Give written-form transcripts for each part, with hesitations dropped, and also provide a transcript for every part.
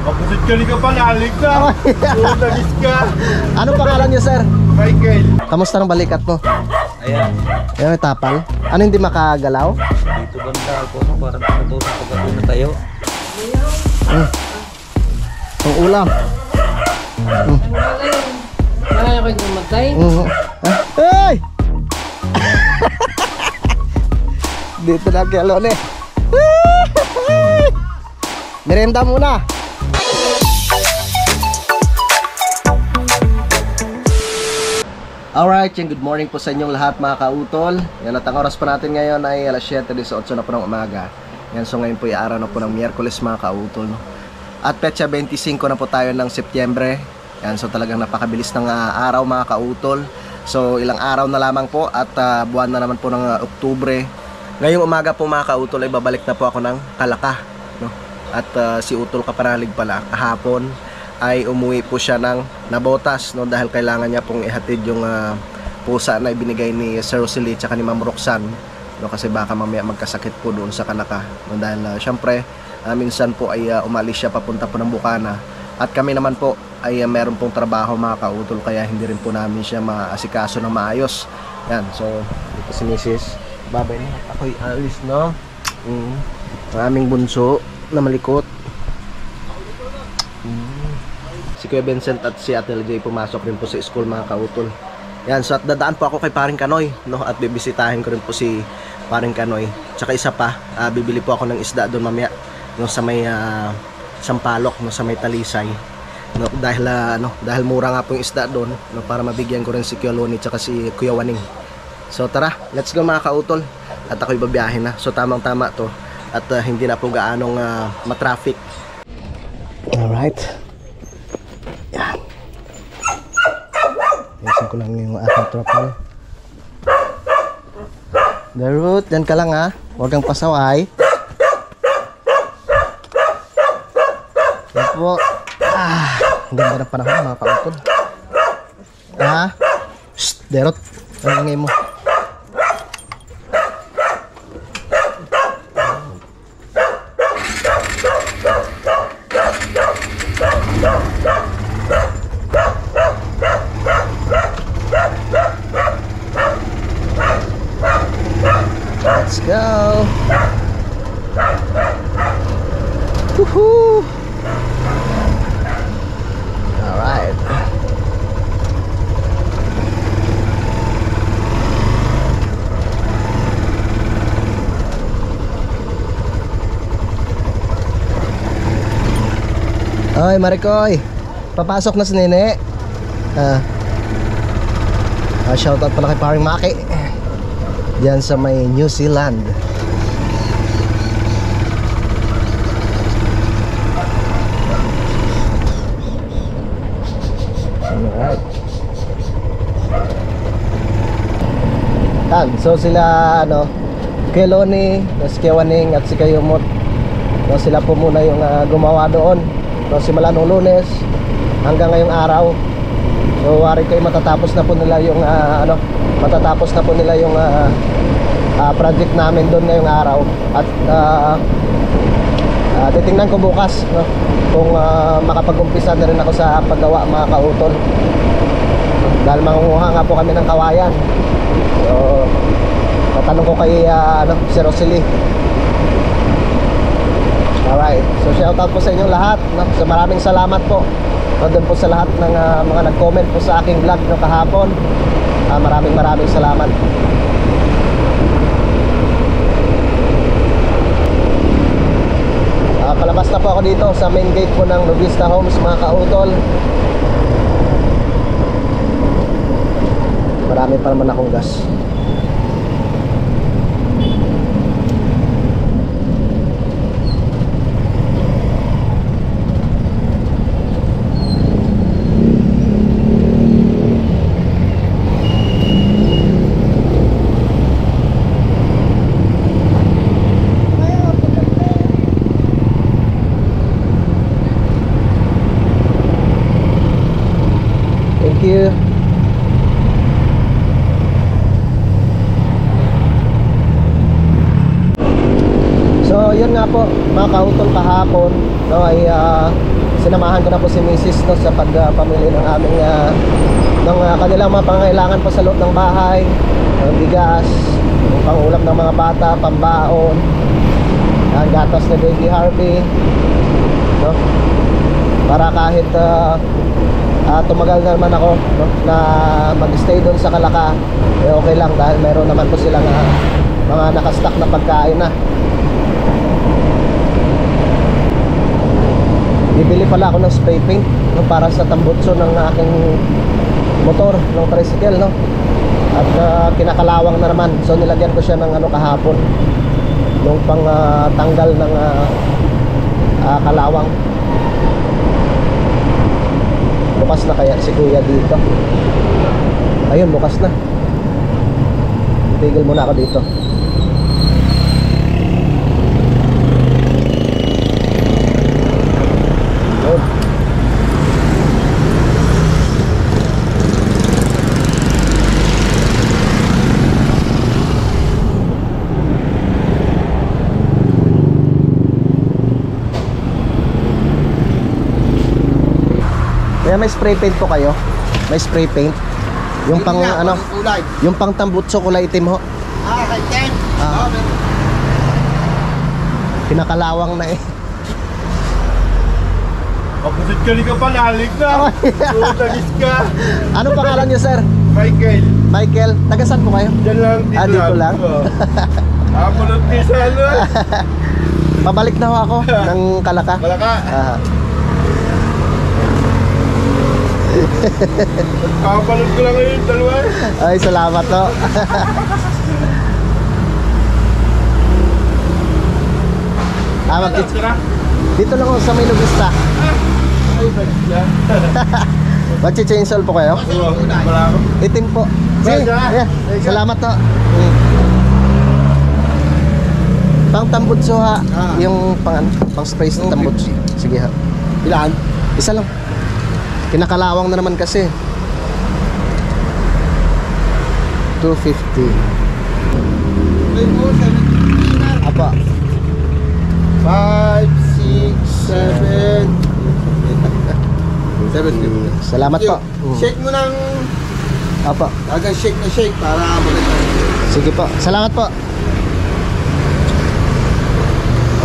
Kapusod ka ka pala, halik ka. Nagis ka. Ano pangalan niyo, sir? Michael. Kamusta ng balikat mo? Ayan. Ayan, may tapal. Ano, hindi makagalaw? Dito banda ako, no? Parang pinutusok ko gano'n na tayo. Ang ulam. Kaya ko mamatay. Hey! Dito na kay Alone. Merenda muna. Alright, good morning po sa inyong lahat mga kautol. Yan, at ang oras pa natin ngayon ay alas 7:18 na po ng umaga. Yan, so ngayon po ay araw na po ng Miyerkules mga kautol, no? At petsa 25 na po tayo ng Setyembre. Yan, so talagang napakabilis ng araw mga kautol. So ilang araw na lamang po at buwan na naman po ng Oktubre. Ngayong umaga po mga kautol ay babalik na po ako ng Kalaka, no? At si Utol Kapanalig pala kahapon ay umuwi po siya ng Nabotas, no? Dahil kailangan niya pong ihatid yung pusa na ibinigay ni Sir Rosalie at ni Ma'am Roxanne, no? Kasi baka mamaya magkasakit po doon sa Kalaka, no? Dahil syempre minsan po ay umalis siya papunta po ng Bukana. At kami naman po ay meron pong trabaho mga kautol, kaya hindi rin po namin siya maasikaso ng maayos. Yan, so dito si Mrs. Babay na, ako'y alis, no? Ang aming bunso na malikot. Si Kuya Vincent at si Ate LJ pumasok rin po sa school mga kautol. Yan, so at dadaan po ako kay Paring Kanoy, no? At bibisitahin ko rin po si Paring Kanoy. Tsaka isa pa, bibili po ako ng isda doon mamaya, no? Sa may Sampalok, no? Sa may Talisay, no? Dahil mura nga po yung isda doon, no? Para mabigyan ko rin si Kuya Loni tsaka si Kuya Waning. So tara, let's go mga kautol. At ako'y babiyahin na. So tamang tama to. At hindi na po gaanong matraffic. Alright. Yan. Isin ko lang yung aking tropa. Darut, dyan ka lang ha. Huwag kang pasaway. Yan po. Ang ganda ng panahon mga kautol. Shhh, Darut. Ang ingay mo. Let's go. Woohoo! All right. Oy, Marikoy. Papasok na si Nene. Shoutout pala kay Paring Maki. Diyan sa may New Zealand. Alright. So sila Kuya Loni, si Kuya Waning at si Kuya Yumot, no, sila po muna yung gumawa doon, no, simula nung Lunes hanggang ngayong araw. So wari kayo matatapos na po nila yung matatapos na po nila yung project namin doon ngayong araw. At titingnan ko bukas, no, kung makapag-umpisa na rin ako sa paggawa mga kautol, dahil mangunguha nga po kami ng kawayan. So tatanong ko kay si Rosalie. Alright, so shoutout po sa inyong lahat, no? So maraming salamat po, no, doon po sa lahat ng mga nag-comment po sa aking vlog, no, kahapon. Maraming salamat. Palabas na po ako dito sa main gate po ng Novista Homes mga kautol. Marami pa naman akong gas. Thank you. So yun nga po mga kautol, kahapon, no, ay si sinamahan ko na po si Mrs. no, sa pagpamili ng aming kanilang mga pangangailangan po sa loob ng bahay, bigas, yung pangulam ng mga bata, pambaon, ang gatas na Baby Harvey, no? Para kahit tumagal na naman ako, no, na mag-stay doon sa Kalaka, eh okay lang dahil meron naman po silang mga nakastock na pagkain na. Bibili pala ako ng spray paint, no, para sa tambutso ng aking motor, ng tricycle, no? At kinakalawang na naman. So nilagyan ko siya ng kahapon, yung pang tanggal ng kalawang. Bukas na kaya si kuya dito. Ayun, bukas na. Tigil muna ako dito. Ayun. Kaya may spray paint po kayo? May spray paint? Yung pang yung pang tambutso kulay itim ho? Item. Pinakalawang na eh. Kapusit ka pala, lig na. Dagis ka. Anong pangalan niyo, sir? Michael. Michael, taga saan po kayo? Diyan lang, Dito lang? Akulot ni Salo. Pabalik na ho ako ng Kalaka. Malaka. Kapalot ko lang ngayon, dalawa. Ay, salamat to. Dito lang ako sa May Nubista. Ay, dagis na. Magche-chainsaw po kayo? Wala ako. Itim po. Sige, yeah. Salamat to. Pang tambutso ha. Yung pang spray sa tambutso. Sige ha. Ilan? Isa lang. Kinakalawang na naman kasi. 250. Apa? 5, 6, 7. 7. Salamat po. Shake mo ng Apa? Tagang shake na shake para maganda. Sige po. Salamat po.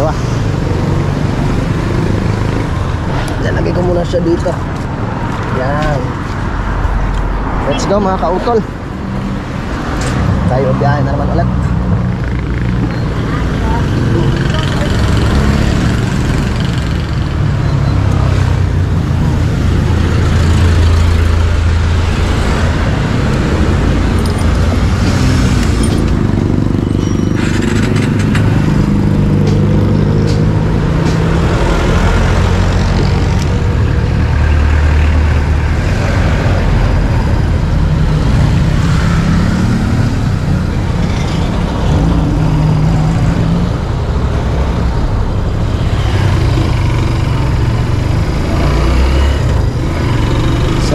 Awa. Lalagay ko muna siya dito. Yan. Let's go mga kautol. Tayo biyahe na naman ulit.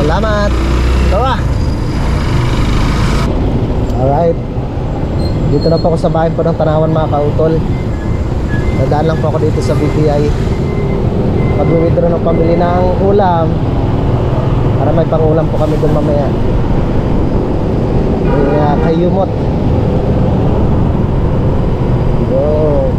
Salamat. Tawa. Alright. Dito na po ako sa bahay po ng Tanawan mga kautol. Nadaan lang po ako dito sa BPI. Mag-withdraw ng pamili ng ulam. Para may pangulam po kami doon mamaya. Kay Yumot. Go.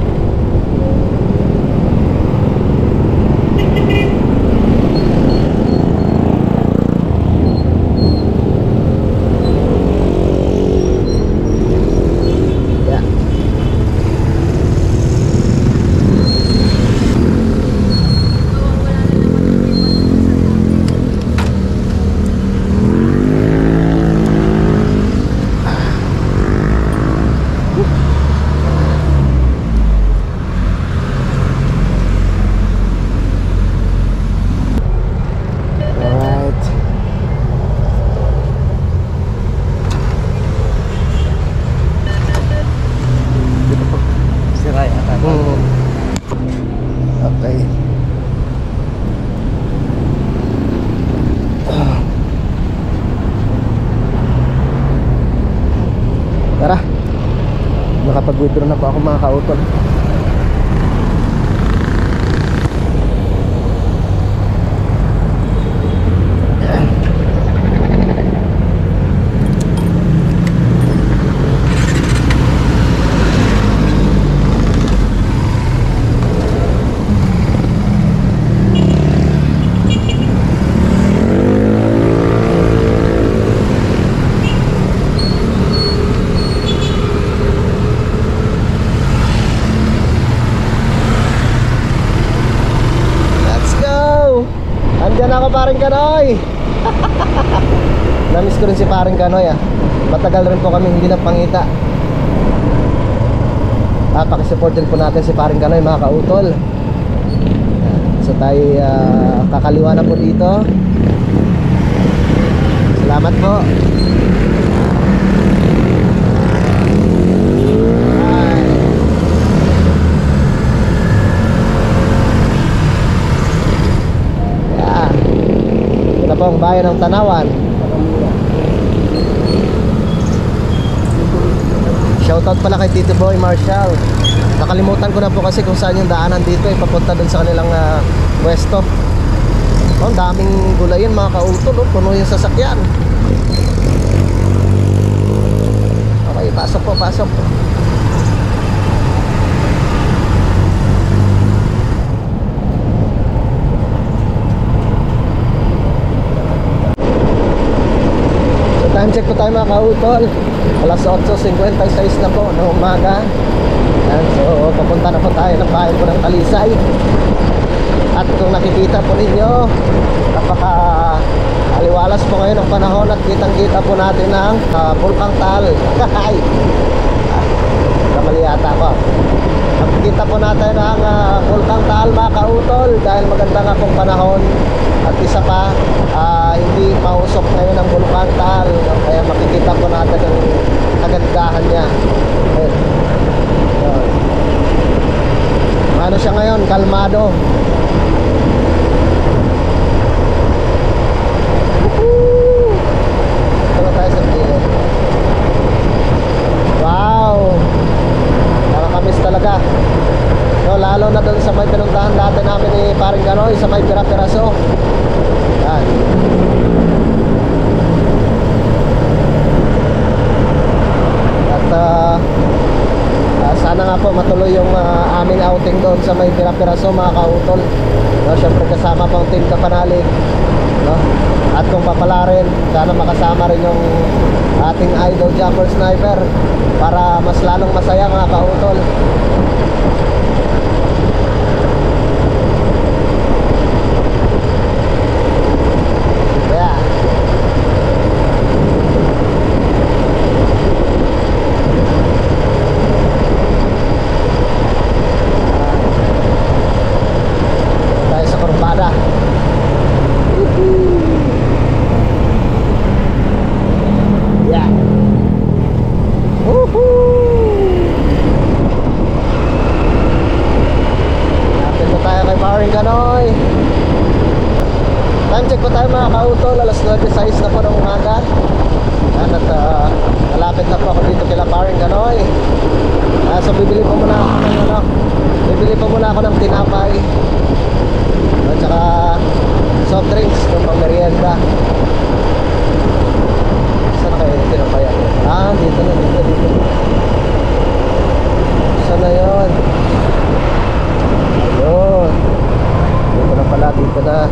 Okay. Tara. Nakapag-withdraw na po ako mga kautol. Nandiyan ako paring Kanoy. Namiss ko rin si paring Kanoy ah. Matagal rin po kami hindi nagpangita. Pakisupport din po natin si paring Kanoy mga kautol. So tayo kakaliwa na po dito. Salamat po. Ito po ang bayan ng Tanawan. Shoutout pala kay Tito Boy Marshall. Nakalimutan ko na po kasi kung saan yung daanan dito papunta dun sa kanilang pwesto. Ang daming gulayan mga kautol, puno yung sasakyan. Okay, pasok po, pasok po. Time check po tayo mga kautol. Alas 8:56 na po ng umaga. Yan, so papunta na po tayo ng bahay po ng Talisay. At kung nakikita po ninyo, napaka aliwalas po ngayon ang panahon at kitang kita po natin ng Bulkang Taal. Kamali yata ko. Nakikita po natin ang Bulkang Taal mga kautol dahil maganda nga pong panahon. At isa pa, hindi mausok ngayon ang Bulkang Taal, kaya makikita po natin ang kagandahan niya. Ano siya ngayon? Kalmado. Ito na tayo sa gilid. Wow, nakakamiss talaga. No, lalo na doon sa may pinuntahan dati namin ni paring Kanoy sa may Pira-Piraso. Yan. At sana nga po matuloy yung aming outing doon sa may Pira-Piraso mga kautol. No, syempre kasama pang team Kapanalig, no? At kung papala rin, sana makasama rin yung ating idol Jumper Sniper para mas lalong masaya mga kautol. Time check po tayo mga kautol, alas 9:06 na po ng umaga. Yan, at malapit na po ako dito kila paring Kanoy. So bibili po muna ako ng tinapay at saka soft drinks ng pang merienda. Saan kayo yung tinapay ako? Dito. Saan na yun? Ayun, dito na pala, dito na.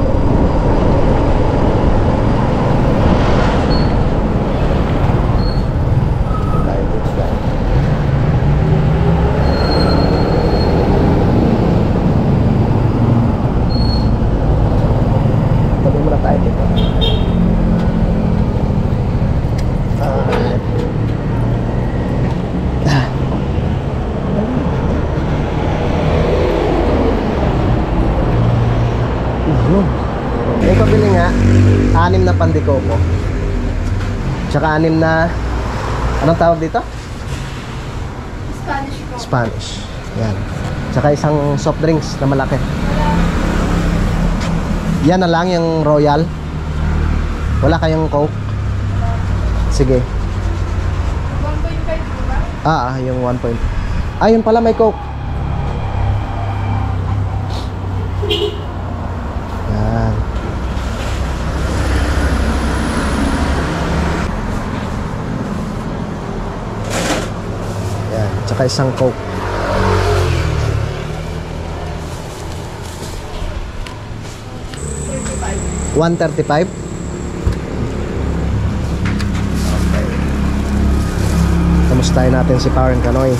May pabili nga 6 na pandikoko tsaka 6 na anong tawag dito? Spanish. Yan. Tsaka isang soft drinks na malaki. Yan na lang yung Royal. Wala kayong Coke? Sige. 1.5 yung 1. Yun pala may Coke. Yan. Yan, tsaka isang Coke. $135. Okay. Kamustahin natin si Paring Kanoy.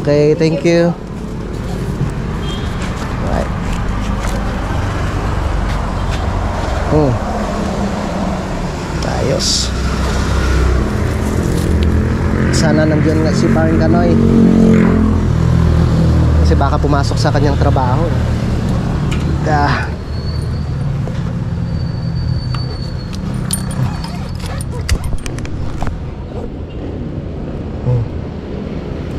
Okay, thank you. Right. Ayos. Sana nandiyan nga si Paring Kanoy. Kasi baka pumasok sa kanyang trabaho.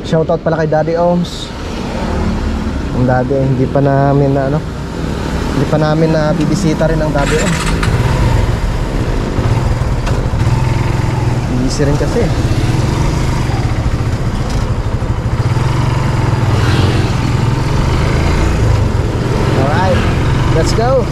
Shoutout pala kay Daddy Oms. Ang daddy, hindi pa namin na bibisita rin ang Daddy Oms. Busy rin kasi. Alright, let's go.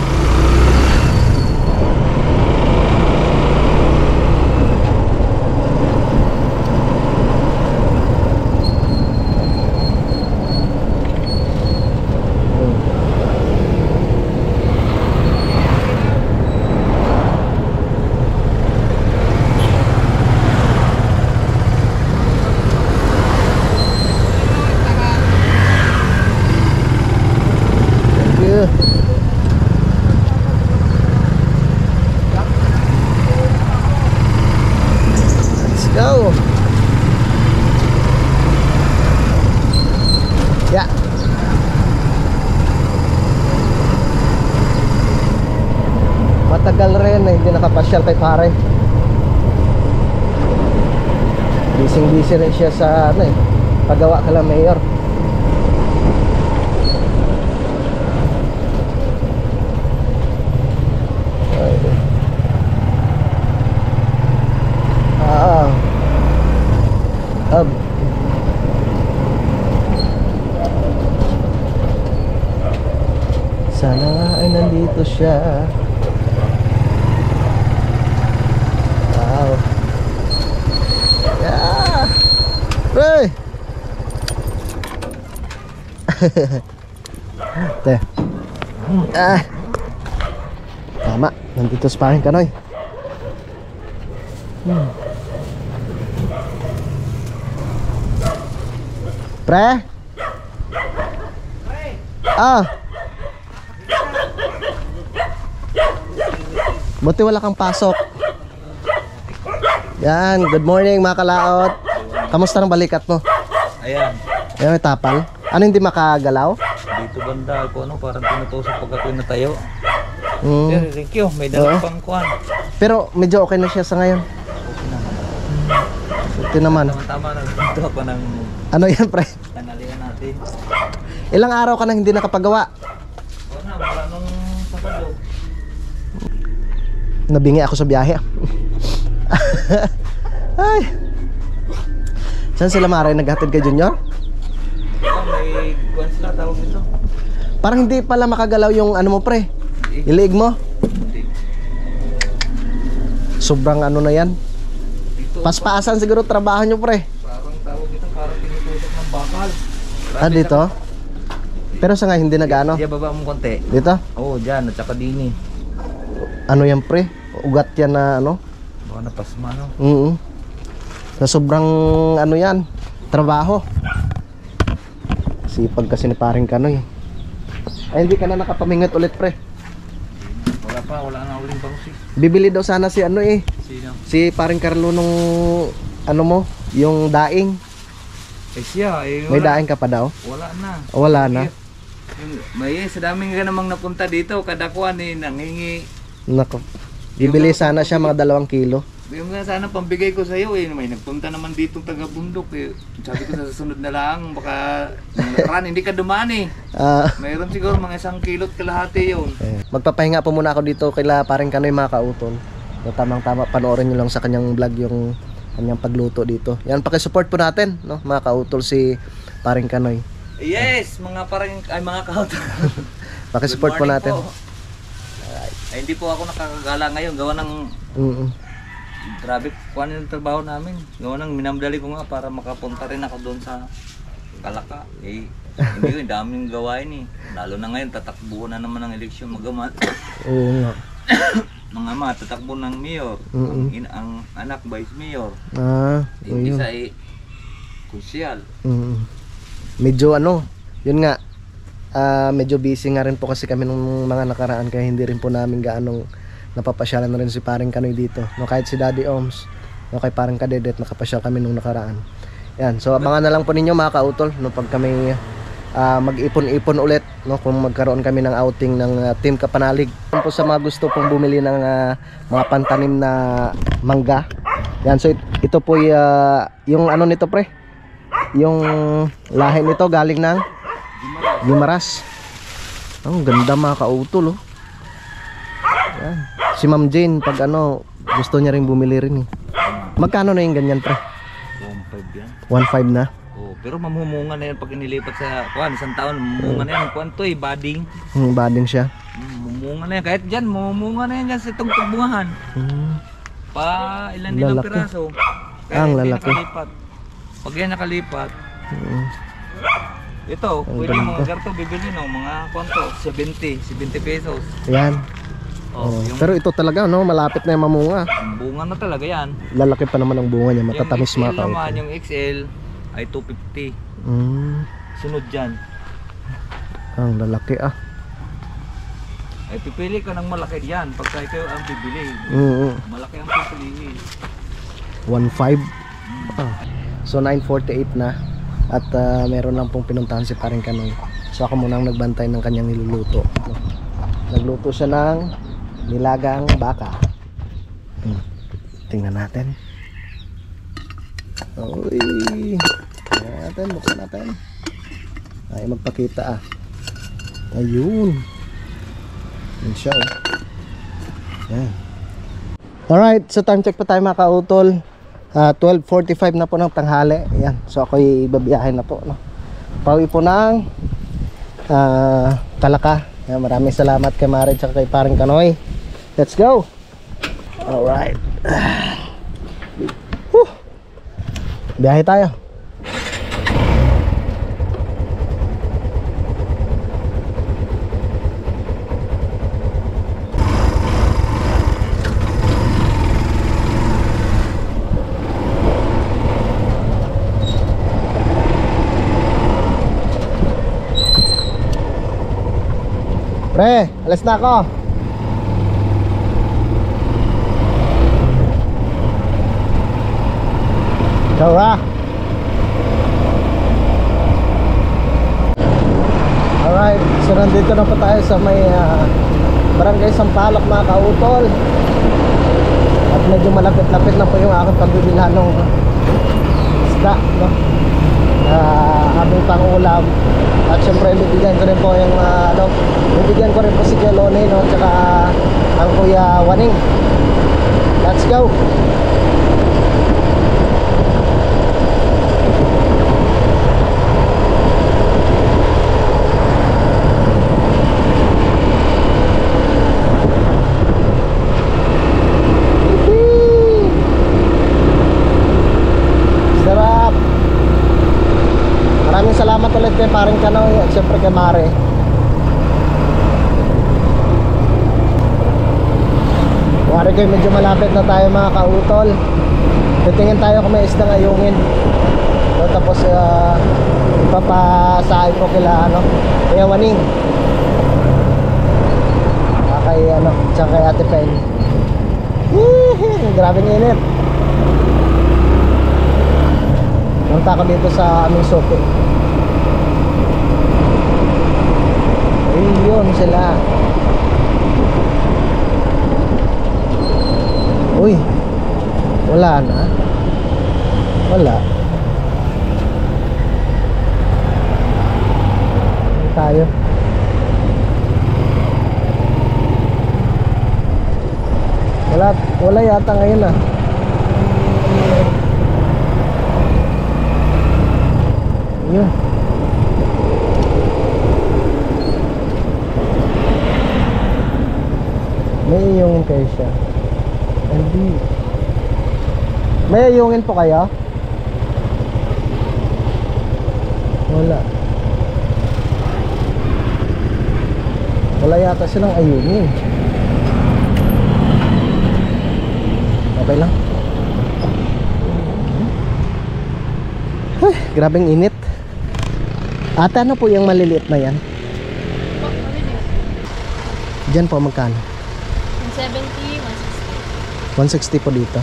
Go. Yeah. Matagal rin na hindi nakapasyal kay pare. Busy rin siya sa paggawa kala mayor. Sana nga ay nandito siya. Wow. Yeah. Hey. Teh. Tama, nandito sa Paring Kanoy. Pre? Buti wala kang pasok. Yan, good morning mga kalaot. Kamusta ng balikat mo? Ayan. Ayan, may tapal. Ano, hindi makagalaw? Dito banda ako, parang tinutusok pag ako natayo. Pero thank you, may dala pang kuhan. Pero medyo okay na siya sa ngayon. Okay na. Ito naman. Tama-tama na dito ako ng Ano yan, pre? tanalian natin. Ilang araw ka nang hindi nakapagawa? Wala nung Sabado. Nabingi ako sa biyahe. Ay. Saan sila Mara naghatid kay Junior? May kuhan sila tawag nito. Parang hindi pala makagalaw yung ano mo, pre. Iliig mo. Sobrang ano na yan. Paspasan siguro trabaho nyo, pre. Parang tawag nito, parang tinutusok ng bakal. Dito? Pero sa nga hindi nag-ano? Diyan baba mo konti. Dito? Oo, dyan, at saka dini. Ano yan, pre? Ugat yan na ano? Baka napasma, no? Sa sobrang ano yan, trabaho. Sipag kasi ni Paring Kanoy. Ay, hindi ka na nakapamingot ulit, pre. Wala na uling bangsi. Bibili daw sana si ano Sino? si Paring Carlo nung ano mo, yung daing. Siya, May daing ka pa daw? Wala na. Wala na. May sa daming ka namang napunta dito, kada kuan nangingi. Nako. Bibili sana siya mga 2 kilo. Yung nga sana pambigay ko sa iyo may nagpunta naman dito taga bundok Sabi ko sa susunod na lang baka hindi ka dumaan Mayroon siguro mga 1 kilot kalahati yun. Magpapahinga po muna ako dito kila Paring Kanoy mga kautol. So, tamang-tama panoorin niyo lang sa kanyang vlog yung kanyang pagluto dito. Yan, paki-support po natin, no, mga kautol si Paring Kanoy. Yes, mga kautol. Paki-support po natin. Ay, hindi po ako nakakagala ngayon gawa ng grabe kuan yung trabaho namin. Gawa ng minamdali ko nga para makapunta rin ako doon sa Kalaka. Hindi ko, daming gawain Lalo na ngayon, tatakbo na naman ang eleksyon magamat. Oo nga. Mga ama, tatakbo ng mayor. Ang anak, vice mayor. Ah, Hindi sa konsyal. medyo yun nga, medyo busy nga rin po kasi kami nung mga nakaraan, kaya hindi rin po namin gaanong napapasyalan na rin si paring Kanoy dito, no, kahit si Daddy Oms, no, kay paring Kadedet nakapasyal kami nung nakaraan. Yan, so abangan na lang po ninyo mga kautol, no, pag kami mag-ipon-ipon ulit, no, kung magkaroon kami ng outing ng Team Kapanalig. Po sa mga gusto pong bumili ng mga pantanim na mangga. Yan, so ito po yung nito pre, yung lahi nito galing ng Guimaras. Ang ganda mga kautol, oh. Yan. Si Ma'am Jane pag gusto niya rin bumili rin eh. Magkano na yung ganyan pre? 1.5 yan. 1.5 na? Oh, pero mamumunga na yan pag inilipat sa isang taon, mamumunga na yan. Kuwan to bading. Bading siya. Mamumunga na yan. Kahit dyan, mamumunga na yan dyan sa itong bungahan. Pa ilan din ang Lalaki. piraso. Ang hindi lalaki. nakalipat. Pag yan nakalipat, ito, Ang pwede mo ganda. garto bibili no, mga kwanto, 70 pesos. Yan. Oh, yung Pero ito talaga malapit na yung mamunga. bunga na talaga yan. Lalaki pa naman ang bunga niya, matatamis yung mga XL naman, kautol. yung XL ay 250. Sunod dyan. Ang lalaki Ay pipili ka ng malaki diyan pagka ikaw ang bibili. Malaki ang pipiliin. 1.5. So 9:48 na at meron lang pong pinuntahan si paring Kanoy. So ako muna ang nagbantay ng kanyang niluluto. Nagluto siya ng nilagang baka. Tingnan natin. Uy. Buksan natin. Ay magpakita Ayun. Yan siya Yan. Alright, so time check pa tayo mga kautol. 12:45 na po ng tanghali. Ayan, so ako'y babiyahin na po, no? Pauwi po ng Kalaka. Ayan, maraming salamat kay Mare at kay paring Kanoy. Let's go. Alright. Biyahe tayo. Pre, alas na ako. Ikaw Alright, so nandito na po tayo sa may Barangay Sampaloc mga kautol. At medyo malapit-lapit na po yung aking pagbibilhan ng isda, no? Aming pangulam. At syempre bibigyan ko rin po yung bibigyan ko rin po si Kuya Lone, no? Tsaka ang Kuya Waning. Let's go. Sarap. Maraming salamat ulit kay paring Kanoy at syempre kay Mare. Mare kayo, medyo malapit na tayo mga kautol. Titingin tayo kung may isdang ayungin. So, tapos ipapasahay ko kila Kuya Waning. Kay tsaka kay Ate Pen. Grabing init. Punta ko dito sa aming soke. Ayun sila. Uy, wala na. Wala. Tayo. Wala yata ngayon Yun. May iyungin kayo siya. Hindi. May iyungin po kayo? Wala. Wala yata silang ayungin. Okay lang. Ay, grabeng init. Ate, ano po yung maliliit na yan? Diyan po magkano? 170, 160 160. po dito.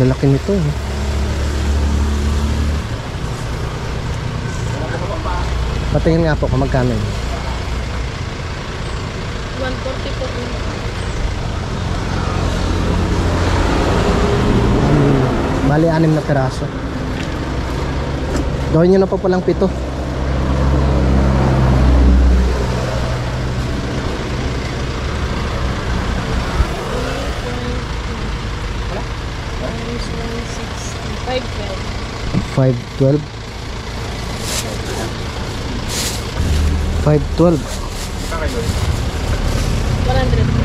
Lalaki nito eh. Patingin nga po kung magkano yun. 140 po. Bali 6 na piraso. Gawin nyo na po palang 7. Times 160. 512. 512. 512. 100 po.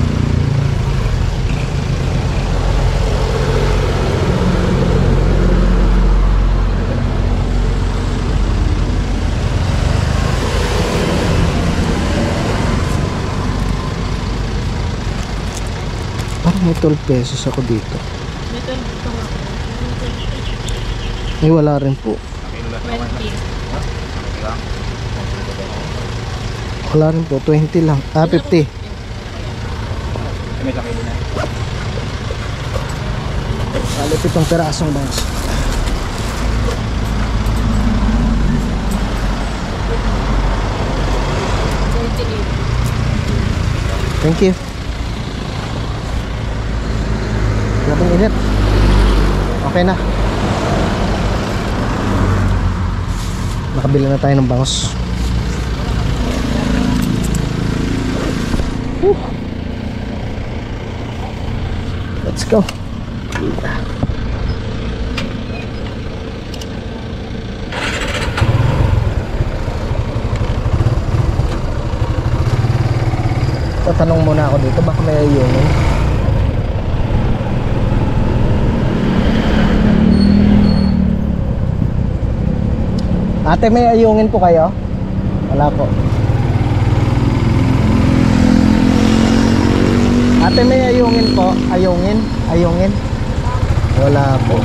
Parang may 12 pesos ako dito. May 12 po nga po. Eh wala rin po. 20. Wala rin po. 20 lang. 50. May sakay na. Bali 7 pirasong bangs. Thank you. Labang init. Okay na. Nakabili na tayo ng bangos. Let's go. Tatanong muna ako dito, baka may ayungin. Ate, may ayungin po kayo? Wala po. Ate, may ayungin po? Ayungin? Ayungin? Wala po.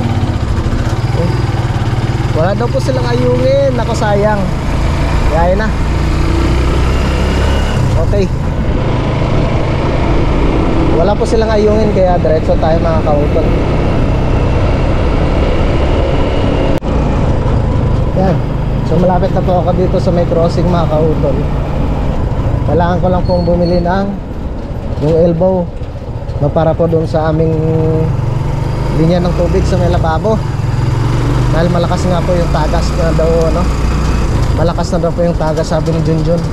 Eh, wala daw po silang ayungin. Nako, sayang. Kaya na. Okay. Wala po silang ayungin, kaya diretso tayo mga kautol. Yan. So malapit na po ako dito sa may crossing mga kautol. Kailangan ko lang pong bumili ng yung elbow na para po doon sa aming linya ng tubig sa may lababo. Dahil malakas nga po yung tagas na daw, ano? Malakas na daw po yung tagas, sabi ni Junjun.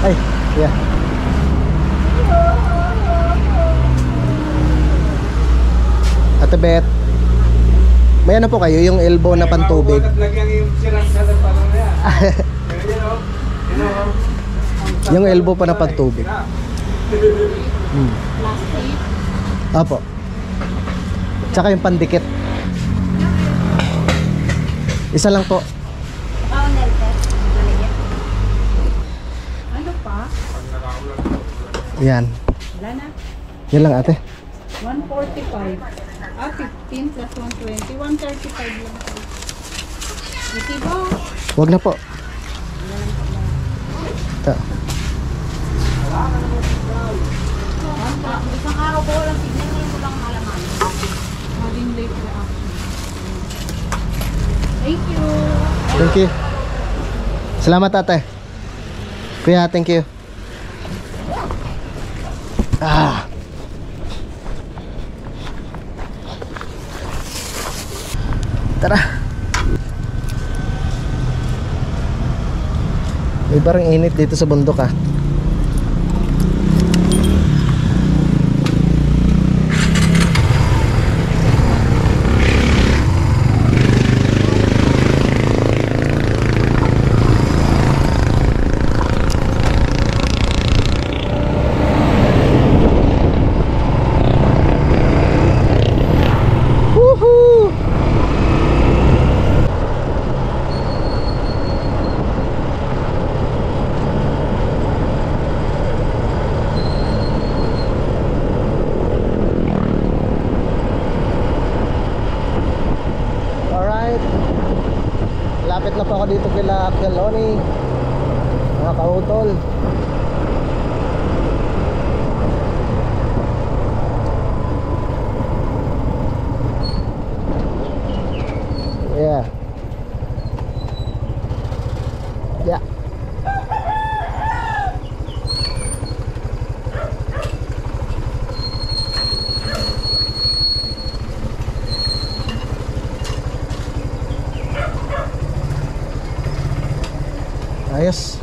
Ay, yeah. Ate Bet, may ano po kayo, yung elbow na pantubig? Lagyan yung sirang sa tanong na yan. Yung elbow pa na pantubig. Apo. Tsaka yung pandikit. Isa lang po. Ano pa? Yan. Wala na. Yan lang ate. 145. 15 plus 120. 135 lang. Iti ba? Wag na po. Ito. Isang araw ko walang signal. Ngayon ko lang malaman. Having late reaction. Thank you. Thank you. Salamat ate. Kuya, thank you. Tara. May parang init dito sa bundok ah. Lapit na po ako dito kila Keloni, mga kautol. Yeah. Yeah. Ayos.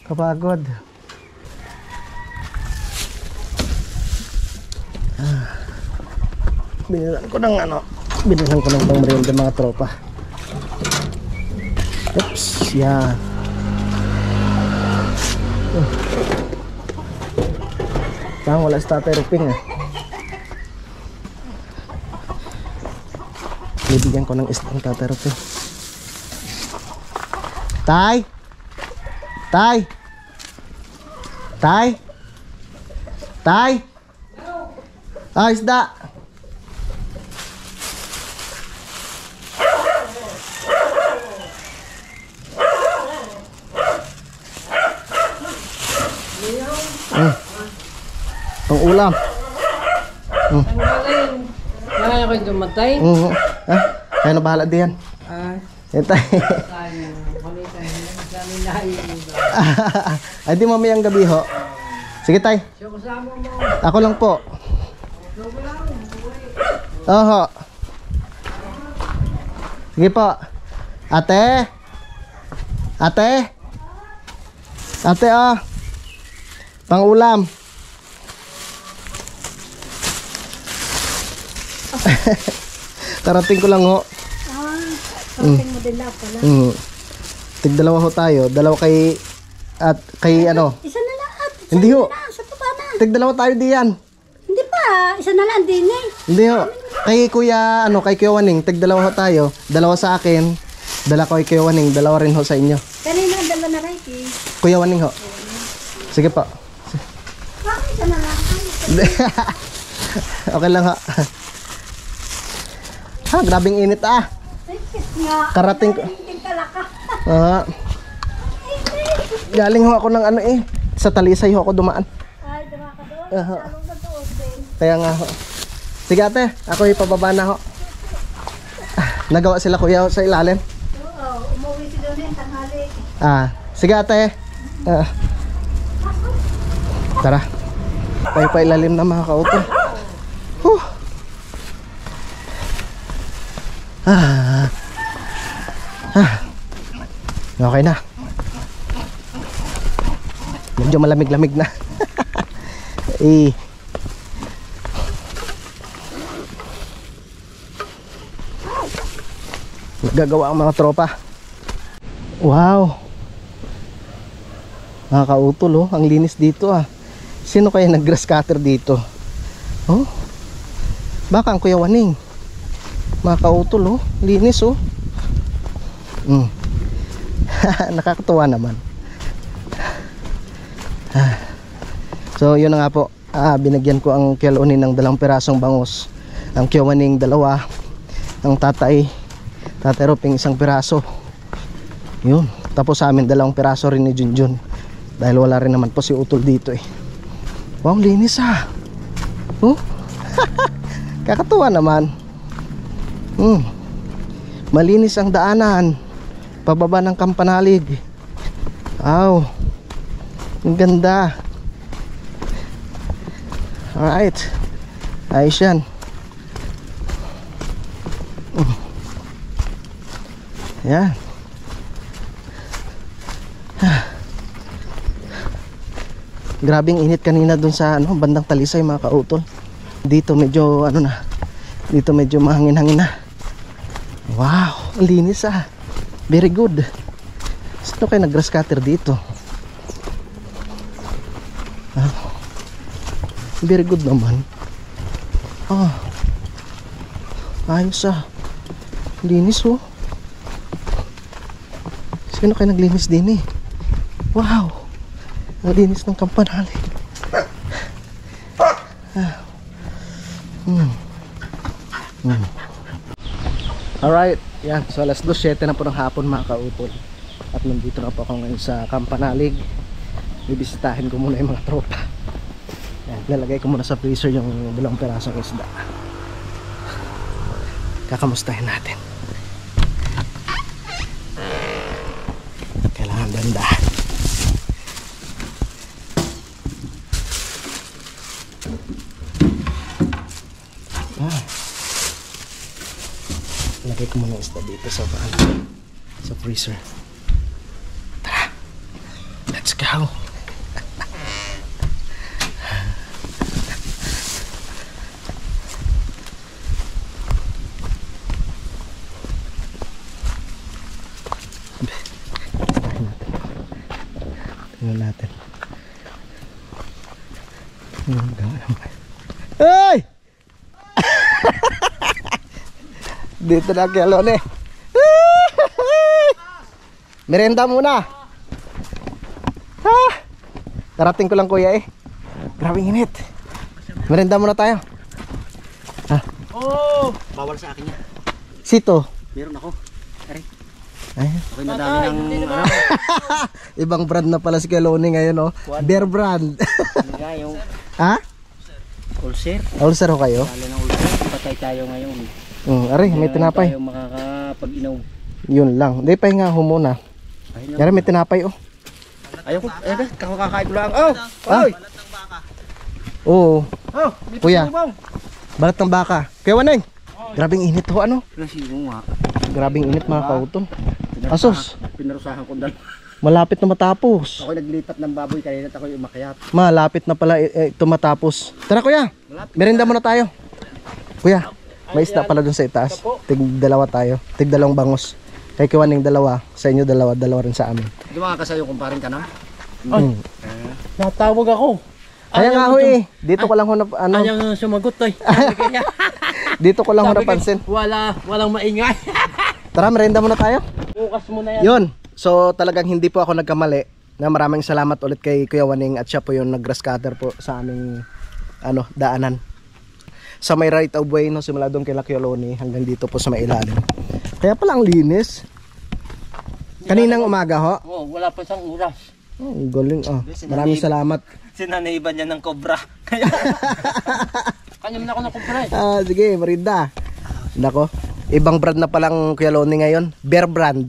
Kapagod. Binilan ko ng pang-merienda mga tropa. Oops, yan. Tama, wala sa tatay ruping eh. Bibigyan ko ng isang tatay ruping. Tay! Tay! Tay! Tay! Ah, isda! Pang ulam. Kaya ko yung dumatay. Kaya na bahala diyan. Yan tayo. Ay di mamayang gabi ho. Sige tay. Ako lang po. Oho. Sige po. Ate. Ate. Ate oh. Pang ulam. Karating ko lang ho. Karating mo din lang pala. Tig-dalawa ho tayo. Dalawa kay at kay ano? Isa na lahat. Hindi ho. Sa baba na. Tig-dalawa tayo diyan. Hindi pa. Isa na lang din eh. Hindi ho. Kay Kuya ano, kay Kuya Waning, tig-dalawa ho tayo. Dalawa sa akin. Dala ko kay Kuya Waning, dalawa rin ho sa inyo. Kanina dala na right eh. Kuya Waning ho. Sige po. Bakit isa na lang? Okay lang ho. Ha, grabing init ah. Karating ko. Galing ho ako ng ano eh. Sa Talisay ho ako dumaan. Ay, dama ka doon. Salong na doon din. Kaya nga ho. Sige ate, ako ipababa na ho. Nagawa sila kuya ho sa ilalim. Oo, umuwi si doon tanghali. Sige ate. Tara. Tayo pa ilalim na mga kautol. Okay na. Medyo malamig-lamig na. Nagagawa ang mga tropa. Wow. Mga kautol oh, ang linis dito ah. Sino kaya nag-grass cutter dito? Oh. Baka ang Kuya Waning. Mga kautol oh, linis oh. Nakakatuwa naman. So yun na nga po, binagyan ko ang Keloni ng 2 pirasong bangus. Ang Kuya Waning 2, ang tatay Ruping 1 piraso. Yun, tapos sa amin 2 piraso rin ni Junjun. Dahil wala rin naman po si Utol dito eh. Wow, linis ah. Kakatuwa naman. Malinis ang daanan pababa ng Kampanalig. Wow, ang ganda. Alright, Ayos yan. Yan. Grabing init kanina dun sa bandang Talisay mga kautol. Dito medyo dito medyo mahangin-hangin na. Wow, ang linis Very good. Sino kayo nag-grass cutter dito? Very good naman. Ayos linis Sino kayo naglinis din Wow, ang linis ng Campanale. Alright, yan. So alas 2:07 na po ng hapon mga kautol. At nandito na po ako ngayon sa Campanalig. Bibisitahin ko muna yung mga tropa. Yan, lalagay ko muna sa freezer yung 2 pirasong isda. Kakamustahin natin. Kailangan dandahan. Lagay ko muna isda dito sa freezer. Tara, let's go. Tingnan natin. Hey! Dito na kay Alone. Merenda muna. Karating ko lang kuya Grabing init. Merenda muna tayo. Bawal sa akin yan. Sito. Meron ako. Ay. Okay na dami ng Ibang brand na pala si Alone ngayon Bear brand. nga yung ulcer. Ulcer ho kayo? Lalo ng ulcer. Patay tayo ngayon. Aray, may tinapay. Tayo makakapag-inom. Yun lang. Hindi, pahinga ho muna. Yara, may tinapay Ayoko. Kakakain ko lang. Oo. Kuya, balat ng baka. Kuya Waneng, grabing init ho Nasino nga. Grabing init mga kautol. Asos, Pinarusahan ko dal. malapit na matapos. Ako naglipat ng baboy kanina at ako yung umakyat. Malapit na pala ito matapos. Tara kuya, merenda muna tayo. Kuya, may isda pala dun sa itaas. Tig-2 tayo. Tig-2 bangos. Kay Kiwaning 2, sa inyo 2 rin sa amin. Di mga kasayo kumparin ka na? Natawag ako. Kaya nga ho dito ko lang ho na Ayaw sumagot dito ko lang ho napansin. Walang maingay. Tara, merenda muna tayo. Bukas mo na yan. Yun. So talagang hindi po ako nagkamali. Na maraming salamat ulit kay Kuya Waning at siya po yung nag-grass cutter po sa aming daanan. Sa may right of way simula doon kay Kuya Loni hanggang dito po sa may ilalim. Kaya pala ang linis. Kaninang umaga ho. Wala pa isang oras. Galing Maraming salamat. Sinanaiban niya ng cobra. Kanya mo na ako nakumpre. Sige, merenda. Nako, ibang brand na palang Kuya Loni ngayon. Bear brand.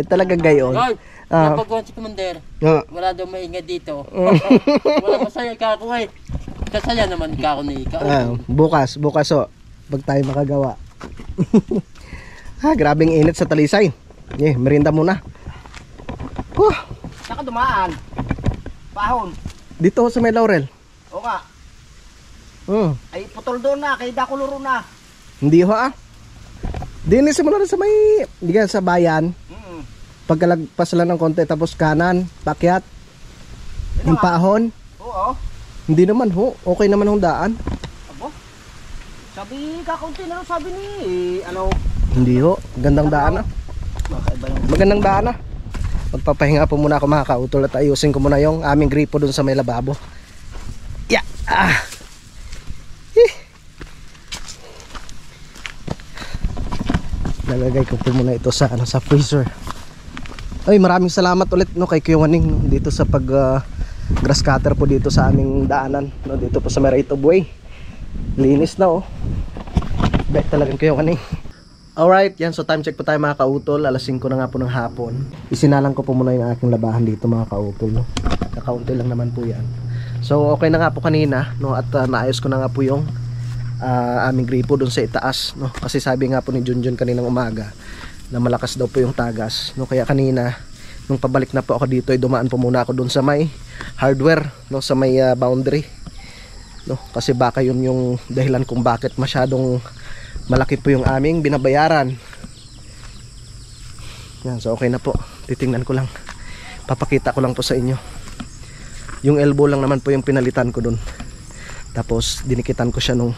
Talagang gayon. Napagawa si Commander. Wala daw maingay dito. Wala masaya ka ako Kasaya naman ka ako ni ikaw. Bukas pag tayo makagawa. Grabing init sa Talisay. Merienda muna. Saka dumaan. Pahon. Dito sa may Laurel. O nga. Ay putol doon na. Kay Dakuluro na. Hindi ho Dini simula sa may sa bayan. Pagkalagpas lang ng konti tapos kanan, pakyat. Yung pahon. Oo. Hindi naman ho. Okay naman hong daan. Abo. Sabi kakaunti na sabi ni Hindi ho. Gandang daan Magandang daan Magpapahinga po muna ako mga kautol at ayusin ko muna yung aming gripo dun sa may lababo. Lalagay ko po muna ito sa freezer. Ay, maraming salamat ulit kay Kuya Waning dito sa pag grass cutter po dito sa aming daanan dito po sa may right of way. Linis na Bet talagang Kuya Waning. Alright, yan, so time check po tayo mga kautol. Alas 5 na nga po ng hapon. Isinalang ko po muna yung aking labahan dito mga kautol Kakaunti lang naman po yan. So okay na nga po kanina, no, at naayos ko na nga po yung aming gripo doon sa itaas, no, kasi sabi nga po ni Junjun kaninang umaga na malakas daw po yung tagas, no, kaya kanina nung pabalik na po ako dito ay dumaan po muna ako doon sa may hardware, no, sa may boundary, no, kasi baka yun yung dahilan kung bakit masyadong malaki po yung aming binabayaran. Yan, so okay na po, titingnan ko lang, papakita ko lang po sa inyo. Yung elbow lang naman po yung pinalitan ko doon, tapos dinikitan ko siya nung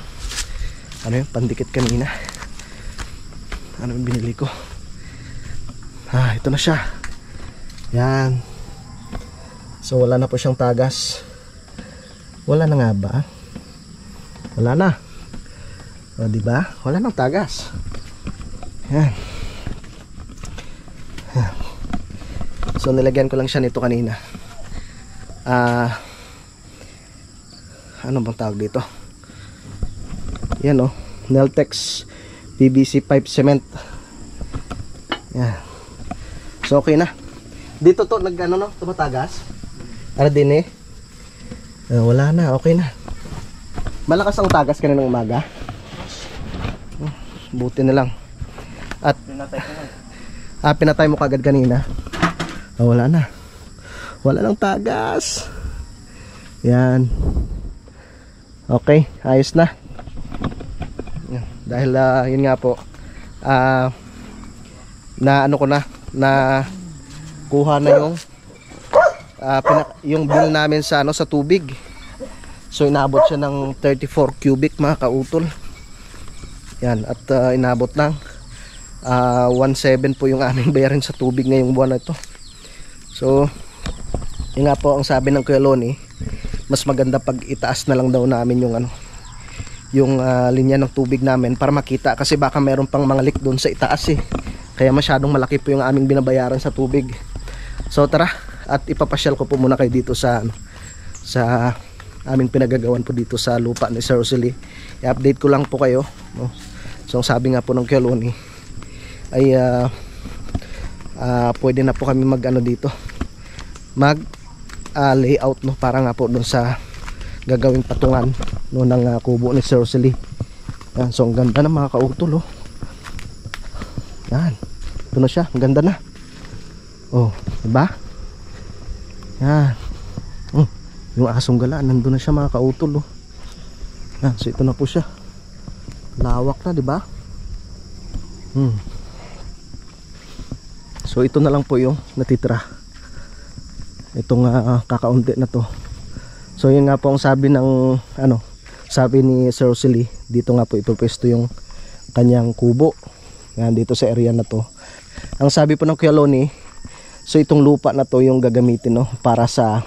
ano yung pandikit kanina. Ano yung binili ko? Ito na siya. Yan. So wala na po siyang tagas. Wala na nga ba? Wala na. O diba? Wala nang tagas. Yan. Yan. So nilagyan ko lang siya nito kanina. Ano bang tawag dito? Yan o, Neltex PVC pipe cement. Yan. So okay na. Dito to nag-ano, no, tumatagas. Para din wala na, okay na. Malakas ang tagas kanina ng umaga. Buti na lang. At pinatay mo kagad kanina. Wala na. Wala nang tagas. Yan. Okay, ayos na. Yan. Dahil yun nga po, na ano ko na kuha na yung bill namin sa ano, sa tubig. So inabot siya ng 34 cubic mga kautol. Yan, at inabot lang 1.7 po yung aming bayarin sa tubig ngayong buwan na ito. So yun nga po ang sabi ng Kuya Loni, mas maganda pag itaas na lang daw namin yung ano, yung linya ng tubig namin para makita, kasi baka meron pang mga leak doon sa itaas kaya masyadong malaki po yung aming binabayaran sa tubig. So tara, at ipapasyal ko po muna kayo dito sa sa aming pinagagawan po dito sa lupa ni Sir Rosely. I-update ko lang po kayo, no? So sabi nga po ng Kuya Loni ay pwede na po kami mag ano dito, mag layout, no, para nga po doon sa gagawing patungan, no, ng kubo ni Sir Rosely. Yan, so ang ganda na mga kautol, oh. Yan, ito na siya, ang ganda na. Oh, diba? Yan. Yung asong gala nandun na siya mga kautol, oh. Yan, so ito na po siya. Lawak na, diba? So ito na lang po yung natitira. Itong kakaunti na to. So yun nga po ang sabi ng ano, sabi ni Sir Rosely, dito nga po ipopwesto yung kanyang kubo. Yan, dito sa area na to. Ang sabi po ng Kuya Loni, so itong lupa na to yung gagamitin, no, para sa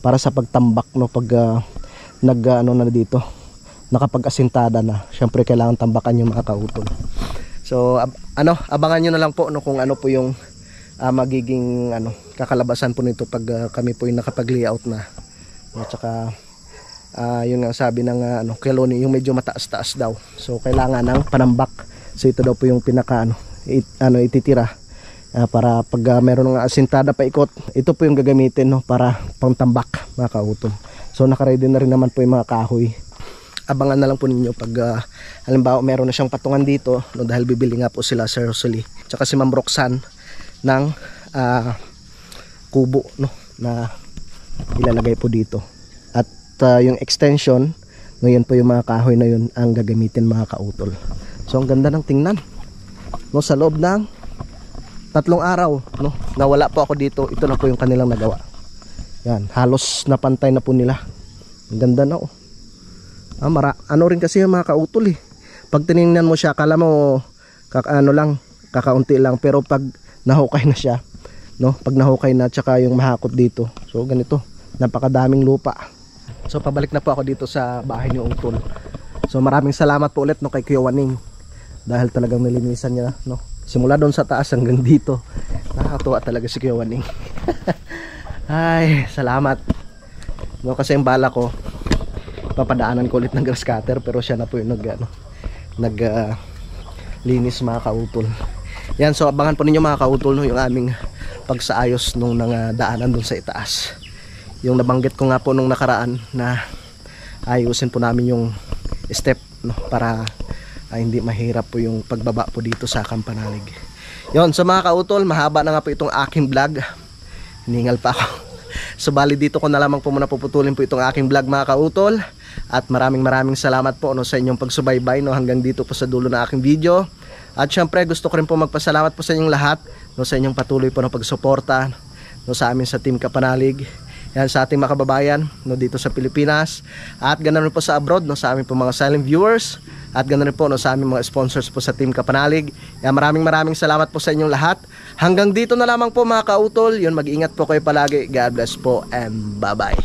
para sa pagtambak, no, pag ano na dito, nakapag-asintada na. Syempre kailangan tambakan yung mga kautol. So abangan nyo na lang po, no, kung ano po yung magiging ano, kakalabasan po nito pag kami po yung nakapag-layout na. At saka yun nga sabi ng ano, Kuya Loni, yung medyo mataas-taas daw. So kailangan ng panambak. So ito daw po yung pinaka ititira para pag meron ng asintada pa ikot, ito po yung gagamitin, no, para pangtambak mga kautol. So naka-ready na rin naman po yung mga kahoy. Abangan na lang po ninyo pag halimbawa meron na siyang patungan dito, no, dahil bibili nga po sila Sir Rosely tsaka si Ma'am Roxanne ng kubo, no, na ilalagay po dito. At yung extension, no, yun po yung mga kahoy na yun ang gagamitin mga kautol. So ang ganda ng tingnan, no, sa loob ng 3 araw, no, nawala po ako dito, ito na po yung kanilang nagawa. Yan, halos napantay na po nila. Ang ganda na, oh. Ano rin kasi yung mga kautol, pag tinignan mo siya, akala mo kakaunti lang, pero pag nahukay na siya, no, pag nahukay na tsaka yung mahakot dito, so ganito, napakadaming lupa. So pabalik na po ako dito sa bahay ni Utol. So maraming salamat po ulit, no, kay Kuya Waning, dahil talagang nilinisan niya, no, simula doon sa taas hanggang dito. Nakakatuwa talaga si Kuya Waning. Ay, salamat, no, kasi yung bala ko papadaanan ko ulit ng grass cutter, pero siya na po yung linis mga kautol. Yan, so abangan po ninyo mga kautol, no, yung aming pagsaayos nung daanan doon sa itaas. yung nabanggit ko nga po nung nakaraan na ayusin po namin yung step, no, para hindi mahirap po yung pagbaba po dito sa Kampanalig. Yon, so mga kautol, mahaba na nga po itong aking vlog. Hiningal pa ako. So bali dito ko na lamang po muna puputulin po itong aking vlog mga kautol. At maraming salamat po, no, sa inyong pagsubaybay, no, hanggang dito po sa dulo ng aking video. At syempre gusto ko rin po magpasalamat po sa inyong lahat, no, sa inyong patuloy po na pagsuporta, no, sa amin sa Team Kapanalig. Yan, sa ating mga kababayan, no, dito sa Pilipinas. At ganoon rin po sa abroad, no, sa aming po mga silent viewers. At ganoon rin po, no, sa aming mga sponsors po sa Team Kapanalig. Yan, maraming salamat po sa inyong lahat. Hanggang dito na lamang po mga kautol. Yun, mag-ingat po kayo palagi. God bless po and bye-bye.